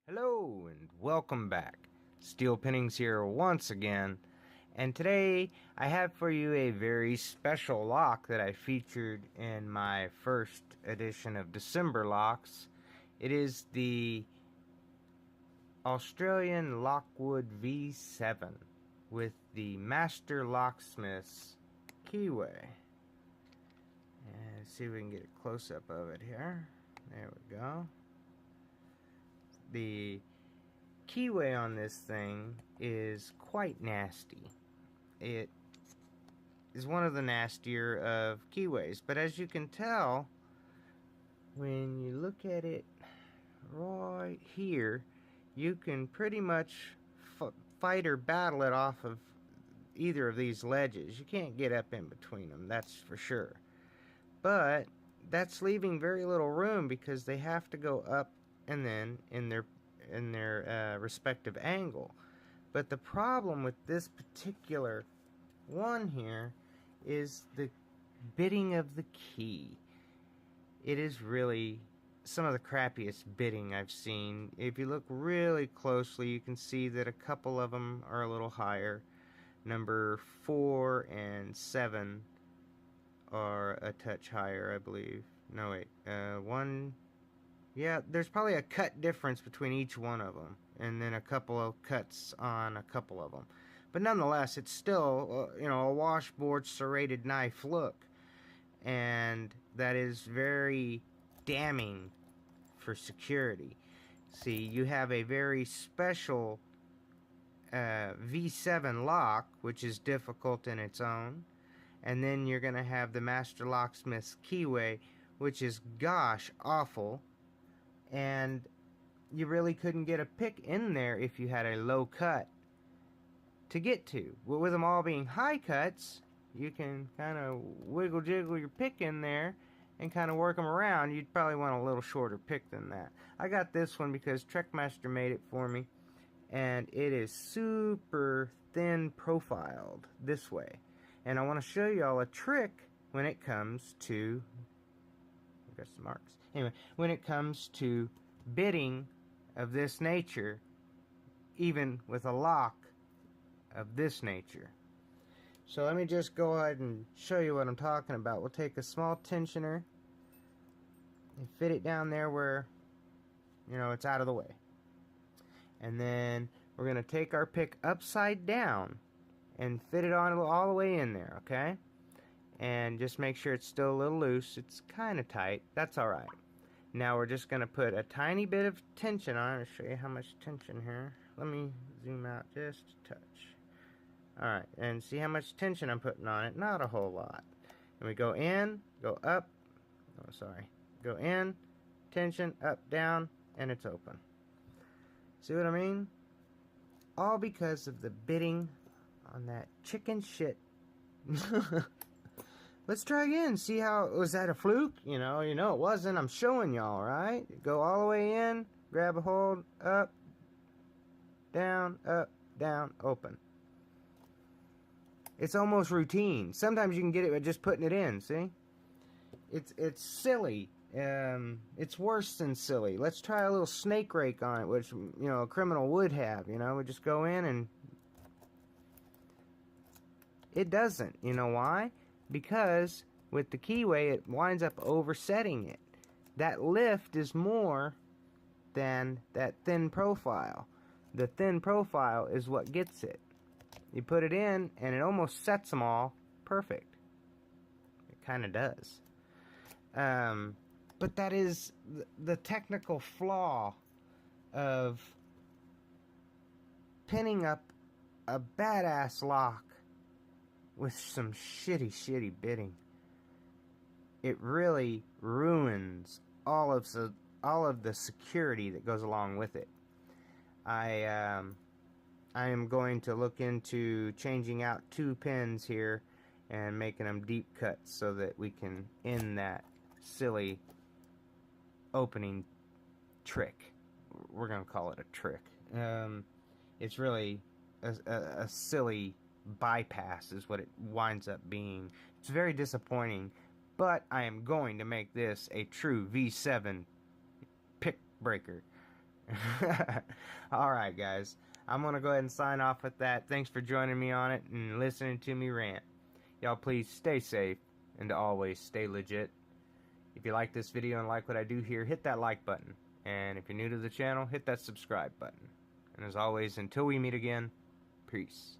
Hello and welcome back. Steel Pinnings here once again, and today I have for you a very special lock that I featured in my first edition of December locks. It is the Australian Lockwood V7 with the Master Locksmith's keyway. And let's see if we can get a close-up of it here. There we go. The keyway on this thing is quite nasty. It is one of the nastier of keyways, but as you can tell, when you look at it right here, you can pretty much fight or battle it off of either of these ledges. You can't get up in between them, that's for sure. But that's leaving very little room because they have to go up and then in their respective angle. But the problem with this particular one here is the bitting of the key. It is really some of the crappiest bitting I've seen. If you look really closely, you can see that a couple of them are a little higher. Number 4 and 7 are a touch higher, I believe. No, wait, one. Yeah, there's probably a cut difference between each one of them, and then a couple of cuts on a couple of them. But nonetheless, it's still, a washboard serrated knife look, and that is very damning for security. See, you have a very special V7 lock, which is difficult in its own, and then you're going to have the Master Locksmith's keyway, which is gosh awful. And you really couldn't get a pick in there if you had a low cut to get to. Well, with them all being high cuts, you can kind of wiggle jiggle your pick in there and kind of work them around. You'd probably want a little shorter pick than that. I got this one because Trekmaster made it for me, and it is super thin profiled this way. And I want to show y'all a trick when it comes to some marks. Anyway, when it comes to bitting of this nature, even with a lock of this nature. So let me just go ahead and show you what I'm talking about. We'll take a small tensioner and fit it down there where, it's out of the way. And then we're going to take our pick upside down and fit it on all the way in there, okay? And just make sure it's still a little loose. It's kind of tight. That's alright. Now we're just going to put a tiny bit of tension on it. I'll show you how much tension here. Let me zoom out just a touch. Alright, and see how much tension I'm putting on it? Not a whole lot. And we go in, go up. Oh, sorry. Go in, tension, up, down, and it's open. See what I mean? All because of the bitting on that chicken shit. Let's try again. See how, was that a fluke? You know it wasn't. I'm showing y'all, right? Go all the way in, grab a hold, up, down, open. It's almost routine. Sometimes you can get it by just putting it in, see? It's silly. It's worse than silly. Let's try a little snake rake on it, which, a criminal would have, We just go in and it doesn't. You know why? Because with the keyway, it winds up oversetting it. That lift is more than that thin profile. The thin profile is what gets it. You put it in, and it almost sets them all perfect. It kind of does. But that is the technical flaw of pinning up a badass lock with some shitty bitting. It really ruins all of the security that goes along with it. I am going to look into changing out 2 pins here and making them deep cuts so that we can end that silly opening trick. We're gonna call it a trick. It's really a silly bypass is what it winds up being. It's very disappointing, but I am going to make this a true V7 pick breaker. Alright, guys. I'm going to go ahead and sign off with that. Thanks for joining me on it and listening to me rant. Y'all please stay safe and always stay legit. If you like this video and like what I do here, hit that like button. And if you're new to the channel, hit that subscribe button. And as always, until we meet again, peace.